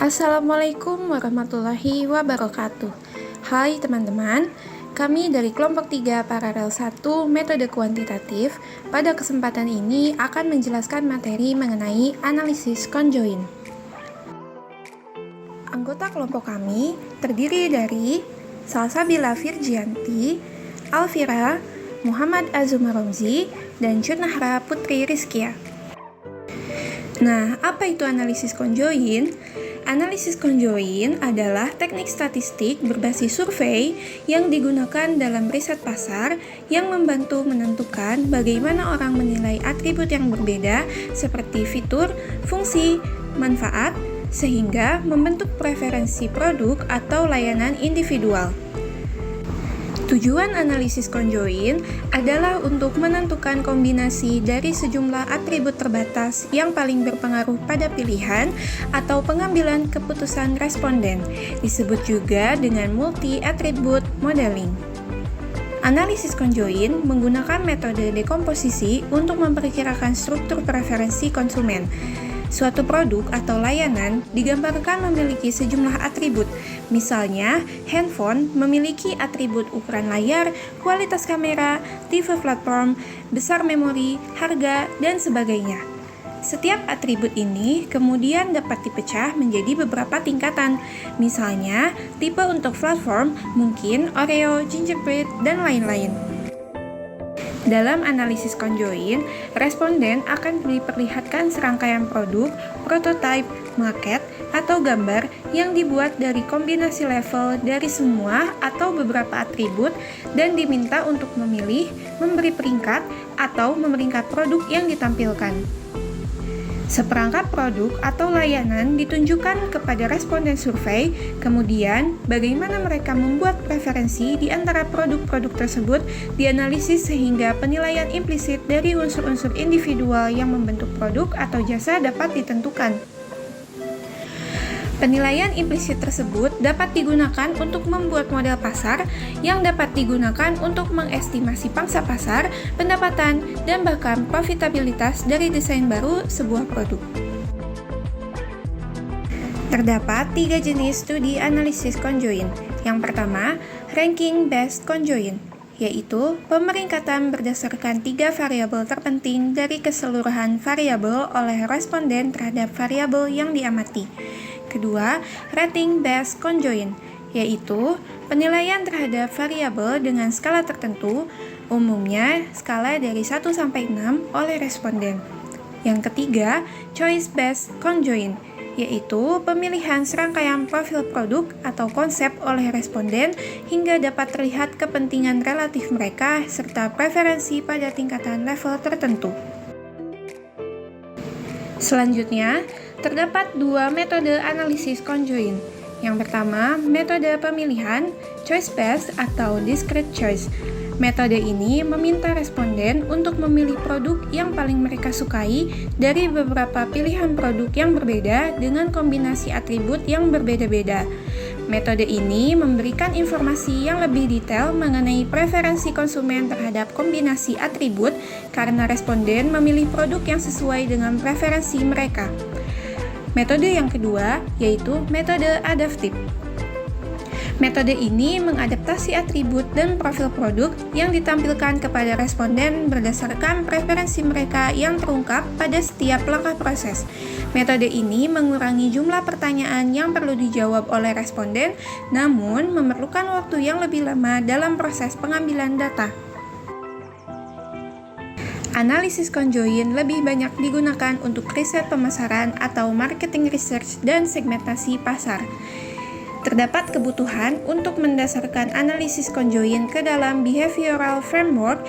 Assalamualaikum warahmatullahi wabarakatuh. Hai teman-teman, kami dari kelompok 3 paralel 1 metode kuantitatif pada kesempatan ini akan menjelaskan materi mengenai analisis conjoint. Anggota kelompok kami terdiri dari Salsabila Virgianti, Alvira, Muhammad Azuma Romzi, dan Junahra Putri Rizkia. Nah, apa itu analisis conjoint? Analisis conjoint adalah teknik statistik berbasis survei yang digunakan dalam riset pasar yang membantu menentukan bagaimana orang menilai atribut yang berbeda seperti fitur, fungsi, manfaat, sehingga membentuk preferensi produk atau layanan individual. Tujuan analisis conjoint adalah untuk menentukan kombinasi dari sejumlah atribut terbatas yang paling berpengaruh pada pilihan atau pengambilan keputusan responden, disebut juga dengan multi-attribute modeling. Analisis conjoint menggunakan metode dekomposisi untuk memperkirakan struktur preferensi konsumen. Suatu produk atau layanan digambarkan memiliki sejumlah atribut. Misalnya, handphone memiliki atribut ukuran layar, kualitas kamera, tipe platform, besar memori, harga, dan sebagainya. Setiap atribut ini kemudian dapat dipecah menjadi beberapa tingkatan. Misalnya, tipe untuk platform mungkin Oreo, Gingerbread, dan lain-lain. Dalam analisis conjoint, responden akan diperlihatkan serangkaian produk, prototipe, maket, atau gambar yang dibuat dari kombinasi level dari semua atau beberapa atribut dan diminta untuk memilih, memberi peringkat, atau memeringkat produk yang ditampilkan. Seperangkat produk atau layanan ditunjukkan kepada responden survei, kemudian bagaimana mereka membuat preferensi di antara produk-produk tersebut dianalisis sehingga penilaian implisit dari unsur-unsur individual yang membentuk produk atau jasa dapat ditentukan. Penilaian implisit tersebut dapat digunakan untuk membuat model pasar yang dapat digunakan untuk mengestimasi pangsa pasar, pendapatan, dan bahkan profitabilitas dari desain baru sebuah produk. Terdapat 3 jenis studi analisis conjoint. Yang pertama, ranking based conjoint, yaitu pemeringkatan berdasarkan 3 variabel terpenting dari keseluruhan variabel oleh responden terhadap variabel yang diamati. Kedua, rating based conjoint, yaitu penilaian terhadap variabel dengan skala tertentu, umumnya skala dari 1 sampai 6 oleh responden. Yang ketiga, choice based conjoint, yaitu pemilihan serangkaian profil produk atau konsep oleh responden hingga dapat terlihat kepentingan relatif mereka serta preferensi pada tingkatan level tertentu. Selanjutnya, terdapat 2 metode analisis conjoint. Yang pertama, metode pemilihan, choice-based atau discrete choice. Metode ini meminta responden untuk memilih produk yang paling mereka sukai dari beberapa pilihan produk yang berbeda dengan kombinasi atribut yang berbeda-beda. Metode ini memberikan informasi yang lebih detail mengenai preferensi konsumen terhadap kombinasi atribut karena responden memilih produk yang sesuai dengan preferensi mereka. Metode yang kedua yaitu metode adaptif. Metode ini mengadaptasi atribut dan profil produk yang ditampilkan kepada responden berdasarkan preferensi mereka yang terungkap pada setiap langkah proses. Metode ini mengurangi jumlah pertanyaan yang perlu dijawab oleh responden, namun memerlukan waktu yang lebih lama dalam proses pengambilan data. Analisis conjoint lebih banyak digunakan untuk riset pemasaran atau marketing research dan segmentasi pasar. Terdapat kebutuhan untuk mendasarkan analisis conjoint ke dalam behavioral framework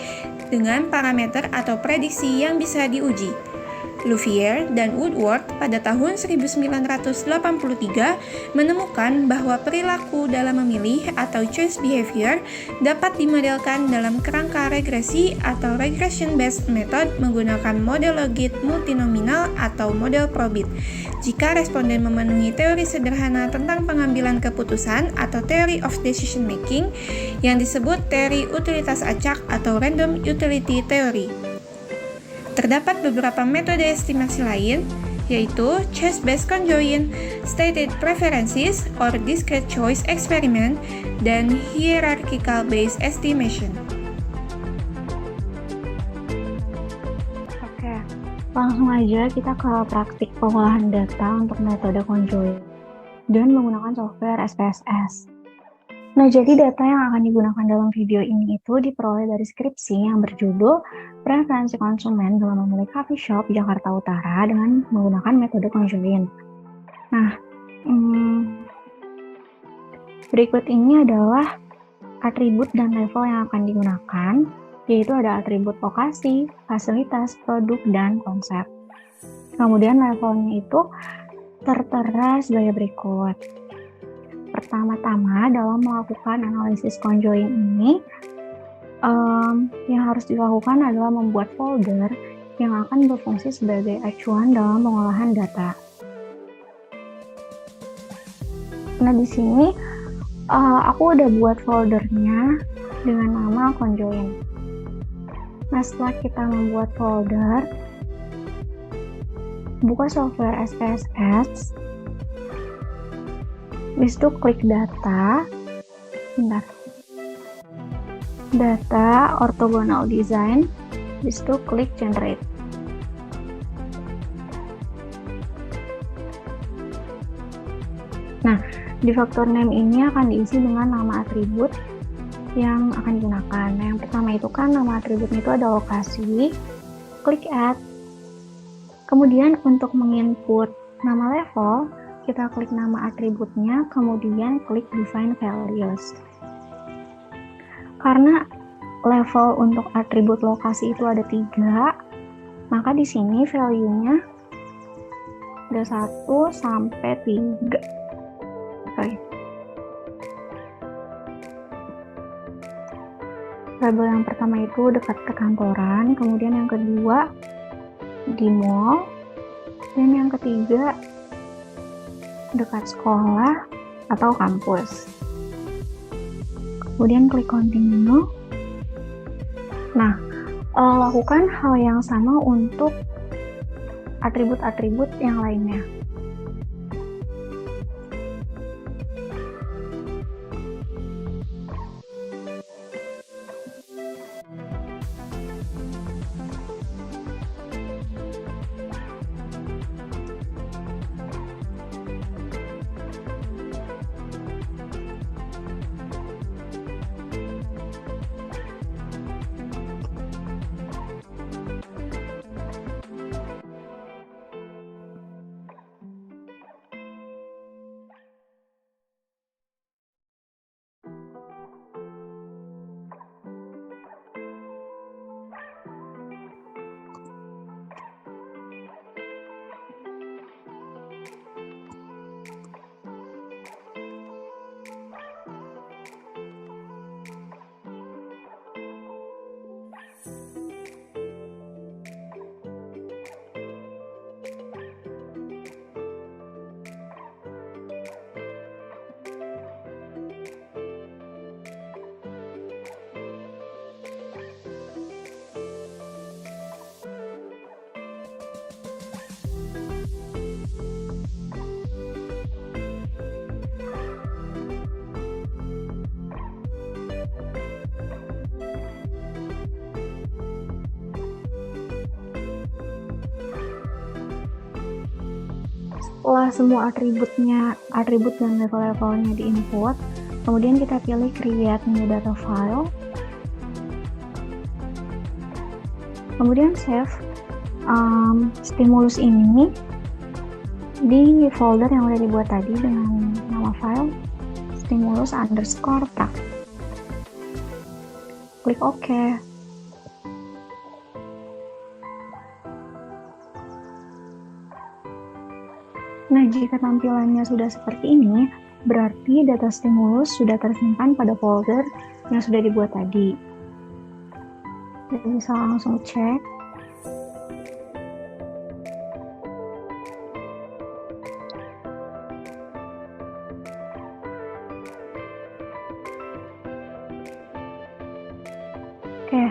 dengan parameter atau prediksi yang bisa diuji. Louvier dan Woodward pada tahun 1983 menemukan bahwa perilaku dalam memilih atau choice behavior dapat dimodelkan dalam kerangka regresi atau regression-based method menggunakan model logit multinominal atau model probit. Jika responden memenuhi teori sederhana tentang pengambilan keputusan atau theory of decision making yang disebut teori utilitas acak atau random utility theory. Terdapat beberapa metode estimasi lain, yaitu Choice-Based Conjoint, Stated Preferences or Discrete Choice Experiment, dan Hierarchical Based Estimation. Oke, langsung aja kita ke praktik pengolahan data untuk metode conjoint dan menggunakan software SPSS. Nah, jadi data yang akan digunakan dalam video ini itu diperoleh dari skripsi yang berjudul Preferensi Konsumen dalam Memilih Coffee Shop Jakarta Utara dengan menggunakan metode conjoint. Nah, berikut ini adalah atribut dan level yang akan digunakan, yaitu ada atribut lokasi, fasilitas, produk, dan konsep. Kemudian levelnya itu tertera sebagai berikut. Pertama-tama dalam melakukan analisis conjoint ini, yang harus dilakukan adalah membuat folder yang akan berfungsi sebagai acuan dalam pengolahan data. Nah, di sini aku udah buat foldernya dengan nama conjoint. Nah, setelah kita membuat folder, buka software SPSS, habis itu klik data, data orthogonal design, habis itu klik generate. Nah, di faktor name ini akan diisi dengan nama atribut yang akan digunakan. Nah, yang pertama itu kan nama atributnya itu ada lokasi, klik add. Kemudian untuk menginput nama level, kita klik nama atributnya, kemudian klik define values. Karena level untuk atribut lokasi itu ada 3, maka di sini value-nya ada 1 sampai 3. Oke. Label yang pertama itu dekat ke kantoran, kemudian yang kedua di mall, dan yang ketiga dekat sekolah atau kampus. Kemudian klik continue. Nah, lakukan hal yang sama untuk atribut-atribut yang lainnya. Setelah semua atribut dan level-levelnya diinput, kemudian kita pilih create new data file, kemudian save stimulus ini di folder yang udah dibuat tadi dengan nama file stimulus_prac. Klik OK. Nah, jika tampilannya sudah seperti ini, berarti data stimulus sudah tersimpan pada folder yang sudah dibuat tadi. Jadi bisa langsung cek. Oke,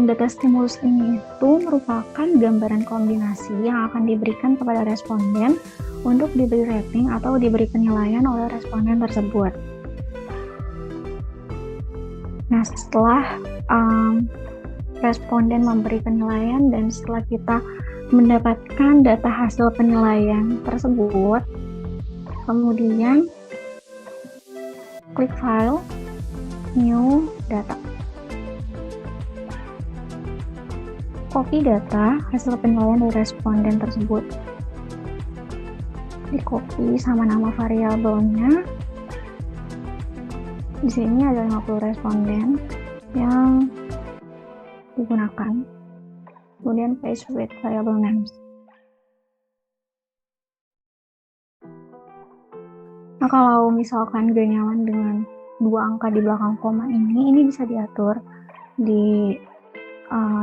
data stimulus ini itu merupakan gambaran kombinasi yang akan diberikan kepada responden untuk diberi rating atau diberi penilaian oleh responden tersebut. Nah, setelah responden memberi penilaian dan setelah kita mendapatkan data hasil penilaian tersebut, kemudian klik file, new data. Copy data hasil penilaian dari responden tersebut. Di copy sama nama variabelnya. Di sini ada 50 responden yang digunakan. Kemudian paste with variable names. Nah, kalau misalkan gak nyaman dengan 2 angka di belakang koma ini bisa diatur di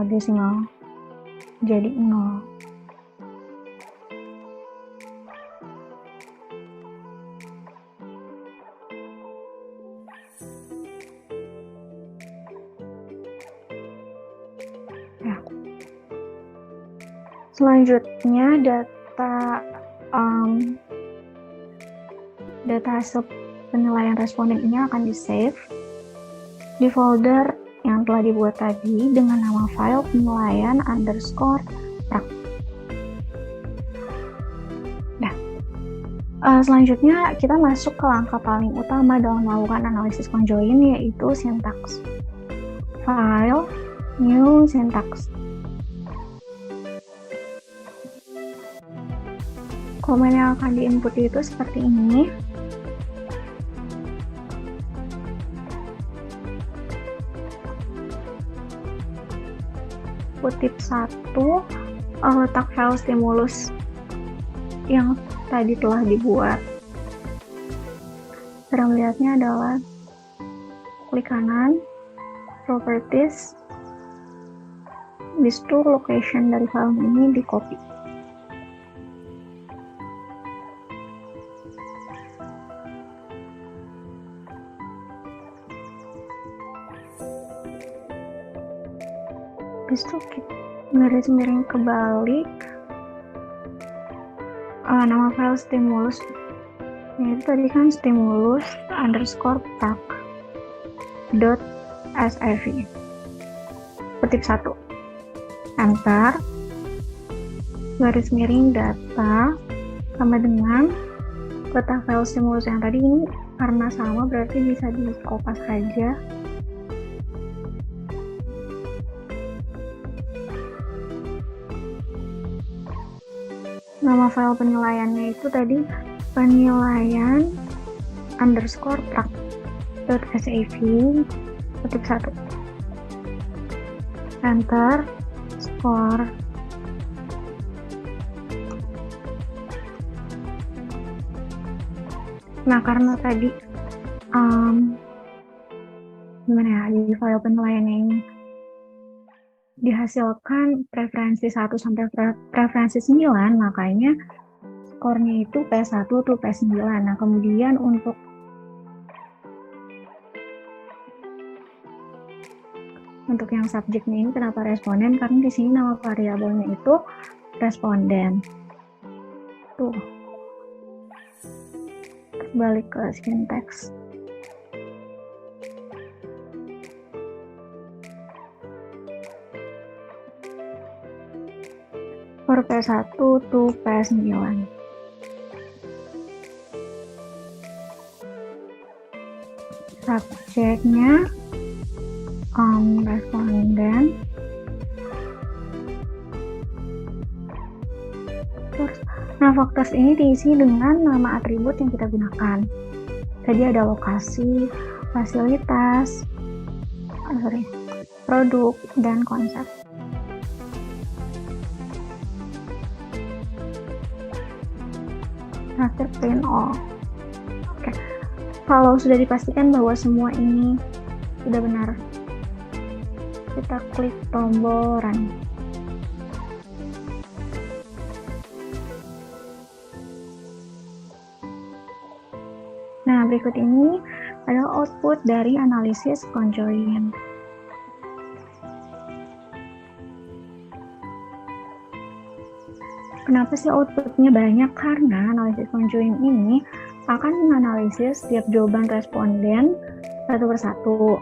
desimal jadi 0. Ya. Selanjutnya data hasil penilaian responden ini akan di-save di folder yang telah dibuat tadi dengan nama file penilaian _prac. Nah, selanjutnya kita masuk ke langkah paling utama dalam melakukan analisis conjoin, yaitu sintaks. File, new syntax. Komen yang akan diinput itu seperti ini. Kutip 1, letak file stimulus yang tadi telah dibuat. Cara melihatnya adalah klik kanan, properties, habis itu location dari file ini di copy. Habis itu garis miring kebalik nama file stimulus, itu tadi kan stimulus _prac .sav. Kutip 1, enter, garis miring data sama dengan letak file stimulus yang tadi. Ini karena sama berarti bisa di kopas saja. Nama file penilaiannya itu tadi penilaian _prac .sav. Kutip 1, enter, skor. Nah, karena tadi gimana ya, di file penilaiannya ini dihasilkan preferensi 1 sampai preferensi 9, makanya skornya itu P1 to P9. Nah, kemudian untuk yang subjeknya ini kenapa responden? Karena di sini nama variabelnya itu responden. Tuh. Balik ke syntax. For P1 to P9. Subjeknya responden. Terus, nah, values ini diisi dengan nama atribut yang kita gunakan. Tadi ada lokasi, fasilitas, produk, dan konsep. Terakhir print all. Oke. Kalau sudah dipastikan bahwa semua ini sudah benar, kita klik tombol run. Nah, berikut ini adalah output dari analisis conjoin. Kenapa sih outputnya banyak? Karena analisis conjoin ini akan menganalisis setiap jawaban responden satu persatu.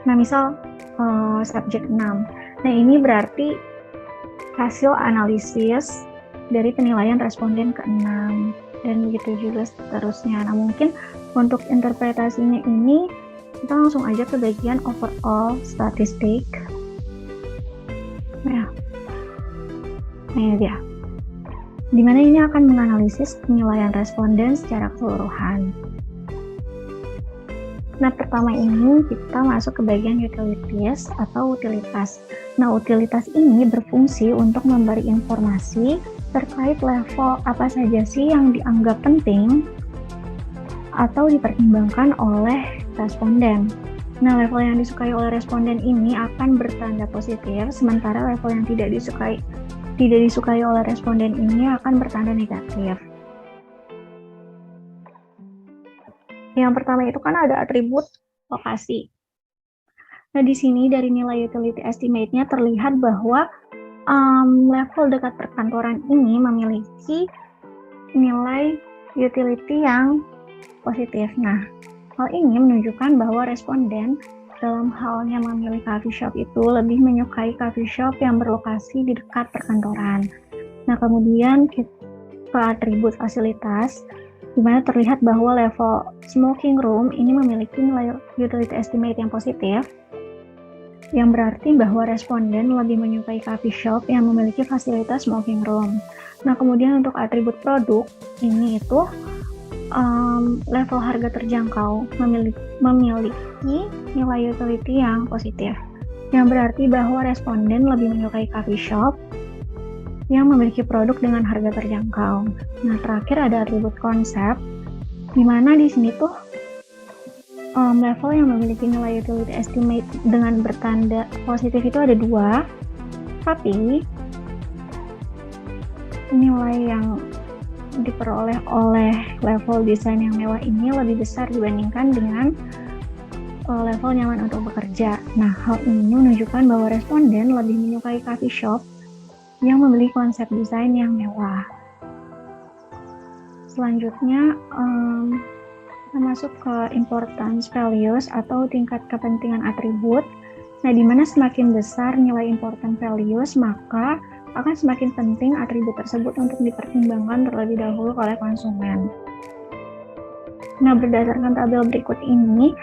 Nah, misal subjek 6. Nah, ini berarti hasil analisis dari penilaian responden ke-6 dan begitu juga seterusnya. Nah, mungkin untuk interpretasinya ini kita langsung aja ke bagian overall statistik. Nah, ini dia. Dimana ini akan menganalisis penilaian responden secara keseluruhan. Nah, pertama ini kita masuk ke bagian utilities atau utilitas. Nah, utilitas ini berfungsi untuk memberi informasi terkait level apa saja sih yang dianggap penting atau dipertimbangkan oleh responden. Nah, level yang disukai oleh responden ini akan bertanda positif, sementara level yang tidak disukai oleh responden ini akan bertanda negatif. Yang pertama itu kan ada atribut lokasi. Nah, di sini dari nilai utility estimate-nya terlihat bahwa level dekat perkantoran ini memiliki nilai utility yang positif. Nah, hal ini menunjukkan bahwa responden dalam halnya memilih coffee shop itu lebih menyukai coffee shop yang berlokasi di dekat perkantoran. Nah, kemudian ke atribut fasilitas, di mana terlihat bahwa level smoking room ini memiliki nilai utility estimate yang positif, yang berarti bahwa responden lebih menyukai coffee shop yang memiliki fasilitas smoking room. Nah, kemudian untuk atribut produk, ini itu level harga terjangkau memiliki nilai utility yang positif, yang berarti bahwa responden lebih menyukai coffee shop yang memiliki produk dengan harga terjangkau. Nah, terakhir ada atribut konsep, di mana di sini tuh level yang memiliki nilai utility estimate dengan bertanda positif itu ada 2, tapi nilai yang diperoleh oleh level desain yang mewah ini lebih besar dibandingkan dengan level nyaman untuk bekerja. Nah, hal ini menunjukkan bahwa responden lebih menyukai coffee shop yang memiliki konsep desain yang mewah. Selanjutnya, kita masuk ke importance values atau tingkat kepentingan atribut. Nah, di mana semakin besar nilai important values, maka akan semakin penting atribut tersebut untuk dipertimbangkan terlebih dahulu oleh konsumen. Nah, berdasarkan tabel berikut ini,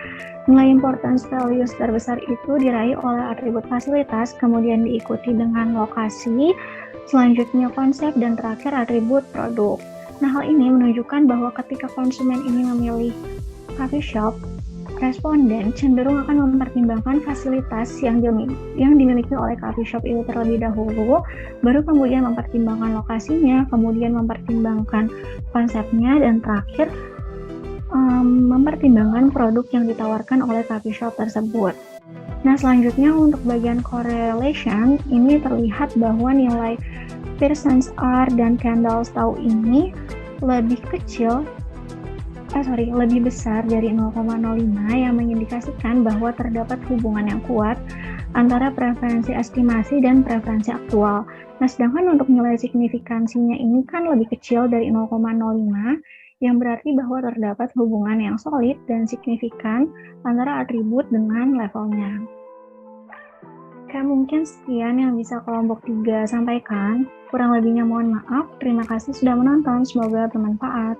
nilai importance values terbesar itu diraih oleh atribut fasilitas, kemudian diikuti dengan lokasi, selanjutnya konsep, dan terakhir atribut produk. Nah, hal ini menunjukkan bahwa ketika konsumen ini memilih coffee shop, responden cenderung akan mempertimbangkan fasilitas yang dimiliki oleh coffee shop itu terlebih dahulu, baru kemudian mempertimbangkan lokasinya, kemudian mempertimbangkan konsepnya, dan terakhir mempertimbangkan produk yang ditawarkan oleh coffee shop tersebut. Nah, selanjutnya untuk bagian correlation, ini terlihat bahwa nilai Pearson's R dan Kendall's Tau ini lebih besar dari 0,05 yang mengindikasikan bahwa terdapat hubungan yang kuat antara preferensi estimasi dan preferensi aktual. Nah, sedangkan untuk nilai signifikansinya ini kan lebih kecil dari 0,05, yang berarti bahwa terdapat hubungan yang solid dan signifikan antara atribut dengan levelnya. Oke, mungkin sekian yang bisa kelompok 3 sampaikan. Kurang lebihnya mohon maaf. Terima kasih sudah menonton. Semoga bermanfaat.